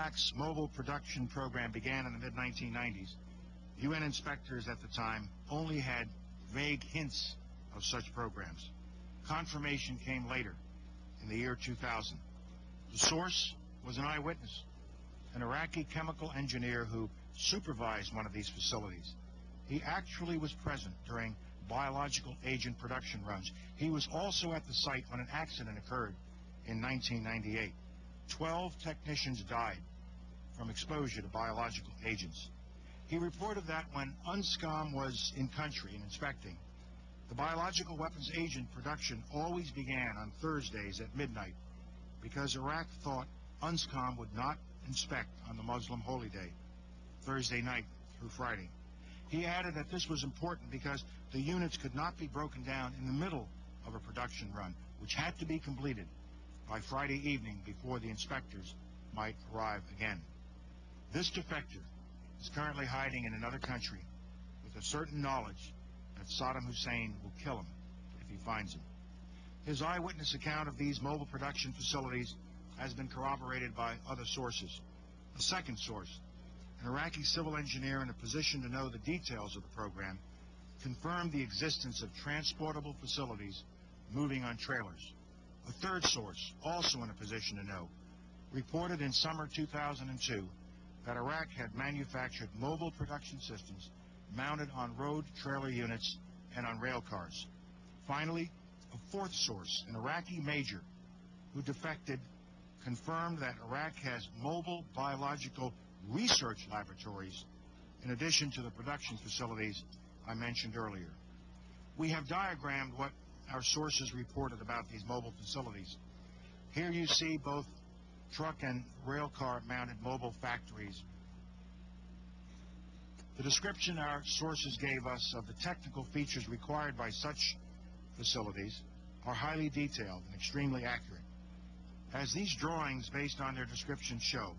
Iraq's mobile production program began in the mid-1990s, UN inspectors at the time only had vague hints of such programs. Confirmation came later, in the year 2000. The source was an eyewitness, an Iraqi chemical engineer who supervised one of these facilities. He actually was present during biological agent production runs. He was also at the site when an accident occurred in 1998. 12 technicians died from exposure to biological agents. He reported that when UNSCOM was in country and inspecting, the biological weapons agent production always began on Thursdays at midnight because Iraq thought UNSCOM would not inspect on the Muslim holy day, Thursday night through Friday. He added that this was important because the units could not be broken down in the middle of a production run, which had to be completed by Friday evening before the inspectors might arrive again. This defector is currently hiding in another country with a certain knowledge that Saddam Hussein will kill him if he finds him. His eyewitness account of these mobile production facilities has been corroborated by other sources. A second source, an Iraqi civil engineer in a position to know the details of the program, confirmed the existence of transportable facilities moving on trailers. A third source, also in a position to know, reported in summer 2002 that Iraq had manufactured mobile production systems mounted on road trailer units and on rail cars. Finally, a fourth source, an Iraqi major who defected, confirmed that Iraq has mobile biological research laboratories in addition to the production facilities I mentioned earlier. We have diagrammed what our sources reported about these mobile facilities. Here you see both truck and rail car mounted mobile factories. The description our sources gave us of the technical features required by such facilities are highly detailed and extremely accurate. As these drawings, based on their description, show,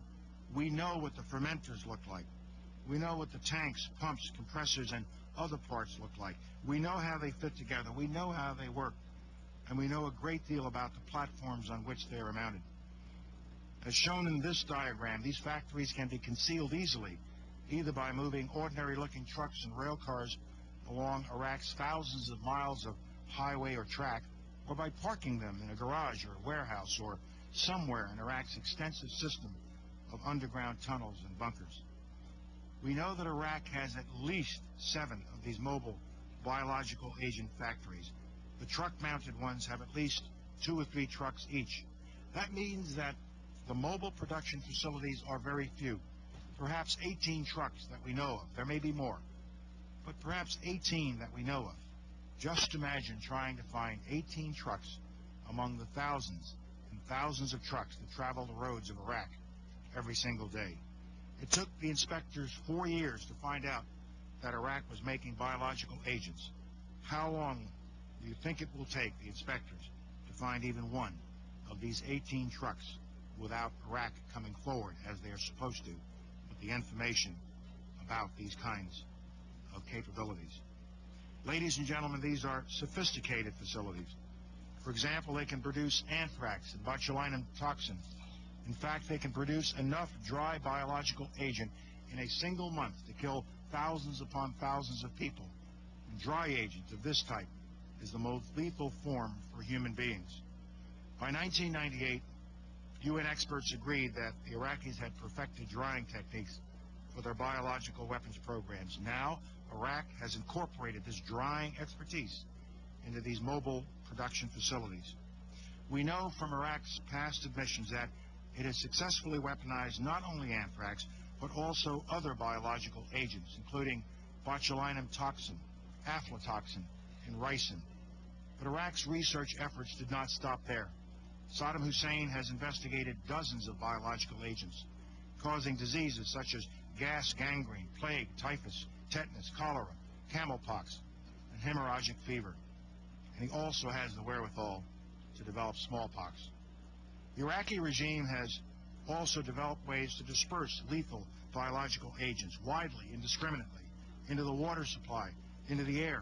we know what the fermenters look like. We know what the tanks, pumps, compressors, and other parts look like. We know how they fit together. We know how they work. And we know a great deal about the platforms on which they are mounted. As shown in this diagram, these factories can be concealed easily, either by moving ordinary-looking trucks and rail cars along Iraq's thousands of miles of highway or track, or by parking them in a garage or a warehouse or somewhere in Iraq's extensive system of underground tunnels and bunkers. We know that Iraq has at least 7 of these mobile biological agent factories. The truck-mounted ones have at least 2 or 3 trucks each. That means that the mobile production facilities are very few. Perhaps 18 trucks that we know of. There may be more, but perhaps 18 that we know of. Just imagine trying to find 18 trucks among the thousands and thousands of trucks that travel the roads of Iraq every single day. It took the inspectors 4 years to find out that Iraq was making biological agents. How long do you think it will take the inspectors to find even one of these 18 trucks without Iraq coming forward, as they are supposed to, with the information about these kinds of capabilities? Ladies and gentlemen, these are sophisticated facilities. For example, they can produce anthrax and botulinum toxin. In fact, they can produce enough dry biological agent in a single month to kill thousands upon thousands of people. And dry agent of this type is the most lethal form for human beings. By 1998, UN experts agreed that the Iraqis had perfected drying techniques for their biological weapons programs. Now, Iraq has incorporated this drying expertise into these mobile production facilities. We know from Iraq's past admissions that it has successfully weaponized not only anthrax, but also other biological agents, including botulinum toxin, aflatoxin, and ricin. But Iraq's research efforts did not stop there. Saddam Hussein has investigated dozens of biological agents, causing diseases such as gas gangrene, plague, typhus, tetanus, cholera, camelpox, and hemorrhagic fever. And he also has the wherewithal to develop smallpox. The Iraqi regime has also developed ways to disperse lethal biological agents widely, indiscriminately, into the water supply, into the air.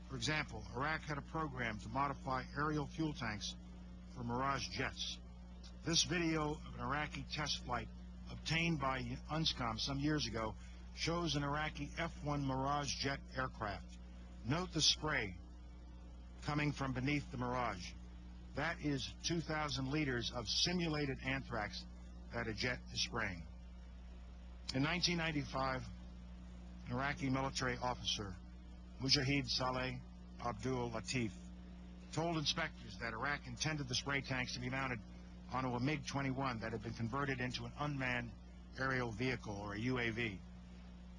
For example, Iraq had a program to modify aerial fuel tanks for Mirage jets. This video of an Iraqi test flight of obtained by UNSCOM some years ago shows an Iraqi F-1 Mirage jet aircraft. Note the spray coming from beneath the Mirage. That is 2,000 liters of simulated anthrax that a jet is spraying. In 1995, an Iraqi military officer, Mujahid Saleh Abdul Latif, told inspectors that Iraq intended the spray tanks to be mounted onto a MiG-21 that had been converted into an unmanned aerial vehicle, or a UAV.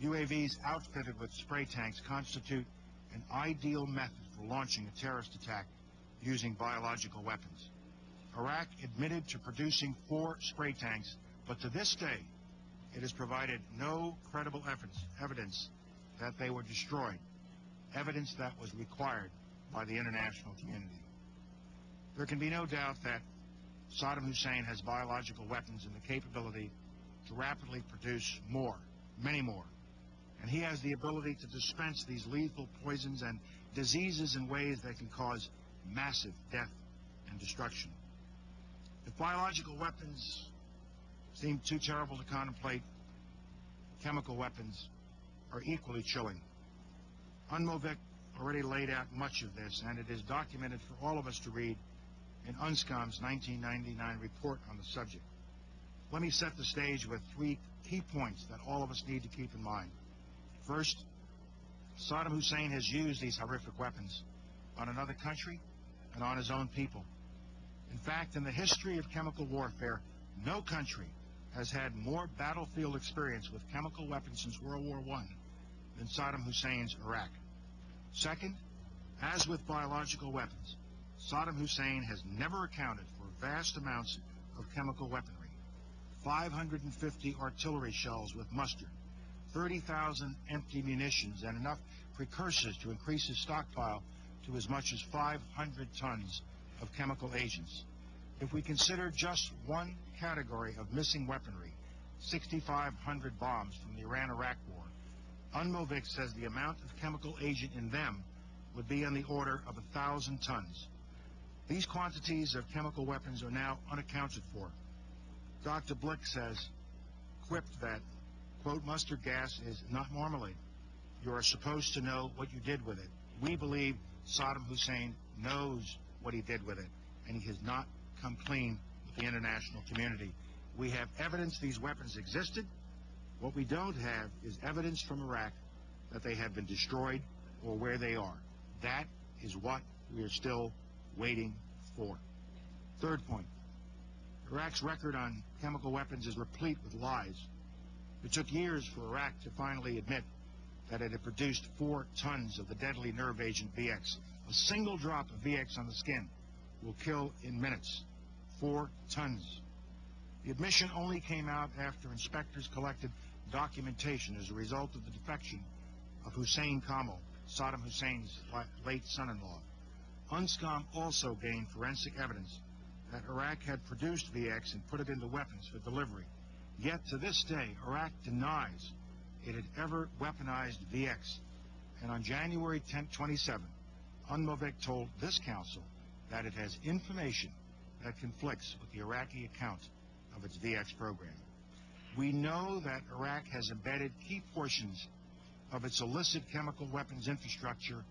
UAVs outfitted with spray tanks constitute an ideal method for launching a terrorist attack using biological weapons. Iraq admitted to producing 4 spray tanks, but to this day, it has provided no credible evidence that they were destroyed, evidence that was required by the international community. There can be no doubt that Saddam Hussein has biological weapons and the capability to rapidly produce more, many more. And he has the ability to dispense these lethal poisons and diseases in ways that can cause massive death and destruction. If biological weapons seem too terrible to contemplate, chemical weapons are equally chilling. UNMOVIC already laid out much of this, and it is documented for all of us to read in UNSCOM's 1999 report on the subject. Let me set the stage with 3 key points that all of us need to keep in mind. First, Saddam Hussein has used these horrific weapons on another country and on his own people. In fact, in the history of chemical warfare, no country has had more battlefield experience with chemical weapons since World War I than Saddam Hussein's Iraq. Second, as with biological weapons, Saddam Hussein has never accounted for vast amounts of chemical weaponry. 550 artillery shells with mustard, 30,000 empty munitions, and enough precursors to increase his stockpile to as much as 500 tons of chemical agents. If we consider just one category of missing weaponry, 6,500 bombs from the Iran-Iraq War, UNMOVIC says the amount of chemical agent in them would be on the order of 1,000 tons. These quantities of chemical weapons are now unaccounted for. Dr. Blick says, quipped that, quote, mustard gas is not marmalade. You are supposed to know what you did with it. We believe Saddam Hussein knows what he did with it, and he has not come clean with the international community. We have evidence these weapons existed. What we don't have is evidence from Iraq that they have been destroyed or where they are. That is what we are still waiting for. Third point, Iraq's record on chemical weapons is replete with lies. It took years for Iraq to finally admit that it had produced 4 tons of the deadly nerve agent VX. A single drop of VX on the skin will kill in minutes. 4 tons. The admission only came out after inspectors collected documentation as a result of the defection of Hussein Kamal, Saddam Hussein's late son-in-law. UNSCOM also gained forensic evidence that Iraq had produced VX and put it into weapons for delivery. Yet to this day, Iraq denies it had ever weaponized VX. And on January 10, 27, UNMOVIC told this council that it has information that conflicts with the Iraqi account of its VX program. We know that Iraq has embedded key portions of its illicit chemical weapons infrastructure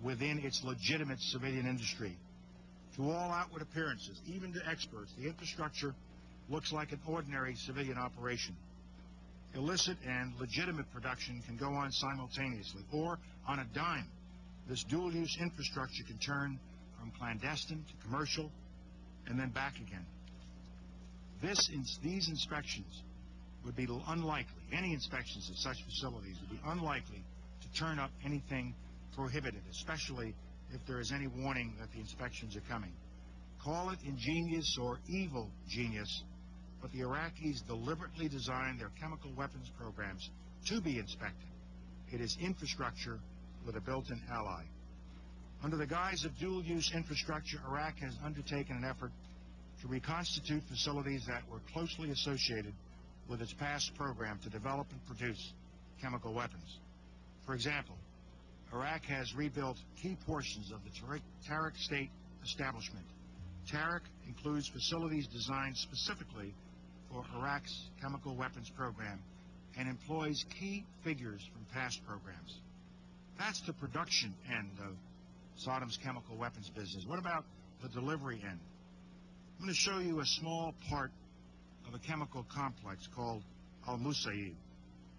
within its legitimate civilian industry. To all outward appearances, even to experts, the infrastructure looks like an ordinary civilian operation. Illicit and legitimate production can go on simultaneously, or on a dime. This dual-use infrastructure can turn from clandestine to commercial and then back again. These inspections would be unlikely, any inspections of such facilities would be unlikely to turn up anything prohibited, especially if there is any warning that the inspections are coming. Call it ingenious or evil genius, but the Iraqis deliberately designed their chemical weapons programs to be inspected. It is infrastructure with a built-in ally. Under the guise of dual-use infrastructure, Iraq has undertaken an effort to reconstitute facilities that were closely associated with its past program to develop and produce chemical weapons. For example, Iraq has rebuilt key portions of the Tariq state establishment. Tariq includes facilities designed specifically for Iraq's chemical weapons program and employs key figures from past programs. That's the production end of Saddam's chemical weapons business. What about the delivery end? I'm going to show you a small part of a chemical complex called Al-Musayyib,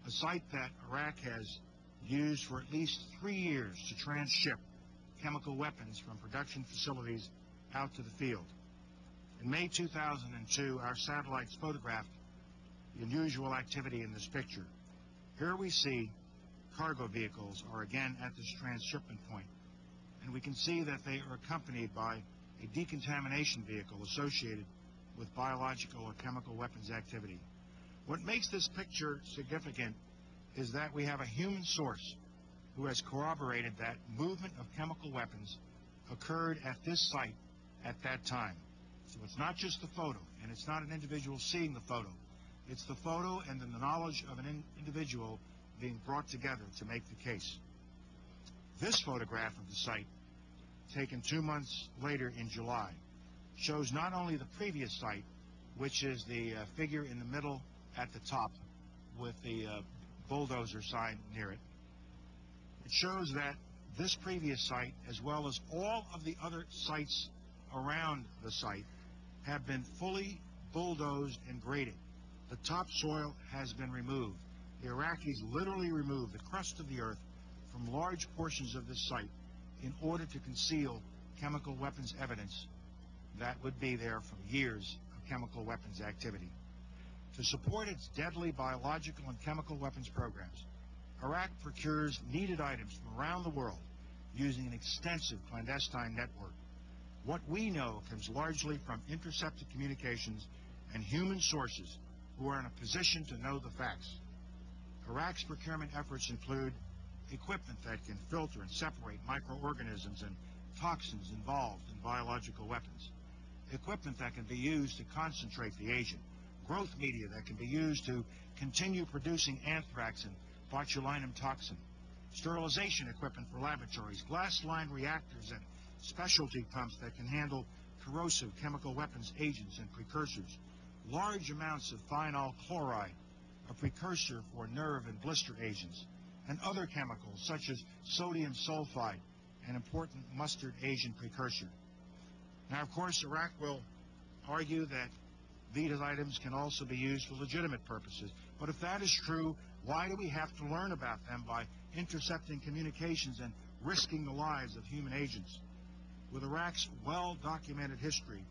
a site that Iraq has used for at least 3 years to transship chemical weapons from production facilities out to the field. In May 2002, our satellites photographed the unusual activity in this picture. Here we see cargo vehicles are again at this transshipment point, and we can see that they are accompanied by a decontamination vehicle associated with biological or chemical weapons activity. What makes this picture significant is that we have a human source who has corroborated that movement of chemical weapons occurred at this site at that time. So it's not just the photo, and it's not an individual seeing the photo. It's the photo and the knowledge of an individual being brought together to make the case. This photograph of the site, taken 2 months later in July, shows not only the previous site, which is the figure in the middle at the top with the bulldozer sign near it. It shows that this previous site, as well as all of the other sites around the site, have been fully bulldozed and graded. The topsoil has been removed. The Iraqis literally removed the crust of the earth from large portions of this site in order to conceal chemical weapons evidence that would be there from years of chemical weapons activity. To support its deadly biological and chemical weapons programs, Iraq procures needed items from around the world using an extensive clandestine network. What we know comes largely from intercepted communications and human sources who are in a position to know the facts. Iraq's procurement efforts include equipment that can filter and separate microorganisms and toxins involved in biological weapons, equipment that can be used to concentrate the agent, growth media that can be used to continue producing anthrax and botulinum toxin, sterilization equipment for laboratories, glass-lined reactors and specialty pumps that can handle corrosive chemical weapons agents and precursors, large amounts of phenol chloride, a precursor for nerve and blister agents, and other chemicals such as sodium sulfide, an important mustard agent precursor. Now, of course, Iraq will argue that these items can also be used for legitimate purposes. But if that is true, why do we have to learn about them by intercepting communications and risking the lives of human agents? With Iraq's well-documented history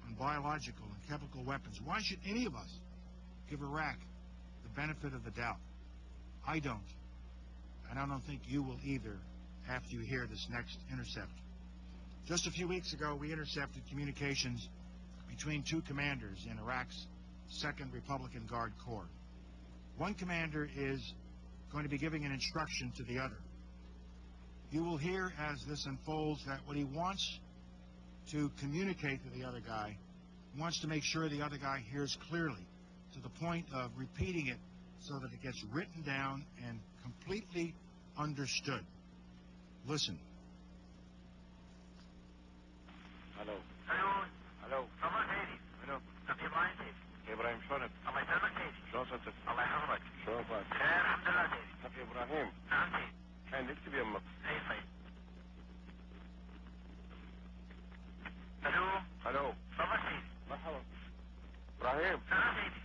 on biological and chemical weapons, why should any of us give Iraq the benefit of the doubt? I don't. And I don't think you will either after you hear this next intercept. Just a few weeks ago, we intercepted communications between two commanders in Iraq's 2nd Republican Guard Corps. One commander is going to be giving an instruction to the other. You will hear as this unfolds that what he wants to communicate to the other guy, he wants to make sure the other guy hears clearly, to the point of repeating it so that it gets written down and completely understood. Listen. Hello. Hello. Hello. صباح خيري. Hello. طب ابراهيم سيدي. ابراهيم شلونك؟ الله يسلمك سيدي. شلون صرتك؟ الله يحفظك. شلون صارت؟ خير الحمد لله سيدي. اخي ابراهيم. نعم سيدي. الحين اكتب يمك. اي طيب. الو. الو. صباح سيدي. مرحبا. ابراهيم. نعم سيدي.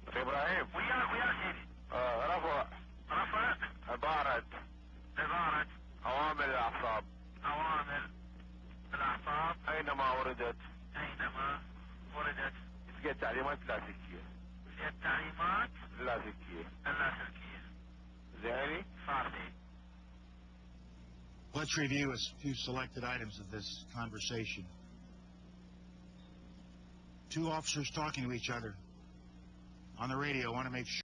اخي ابراهيم. وياك سيدي. رفع. رفع. عبارة. اوامر الاعصاب. اوامر الاعصاب. اينما وردت. تلقى تعليمات كلاسيكية. التعليمات كلاسيكية. اللاسلكية. زيني؟ صار سيدي. Let's review a few selected items of this conversation. Two officers talking to each other on the radio want to make sure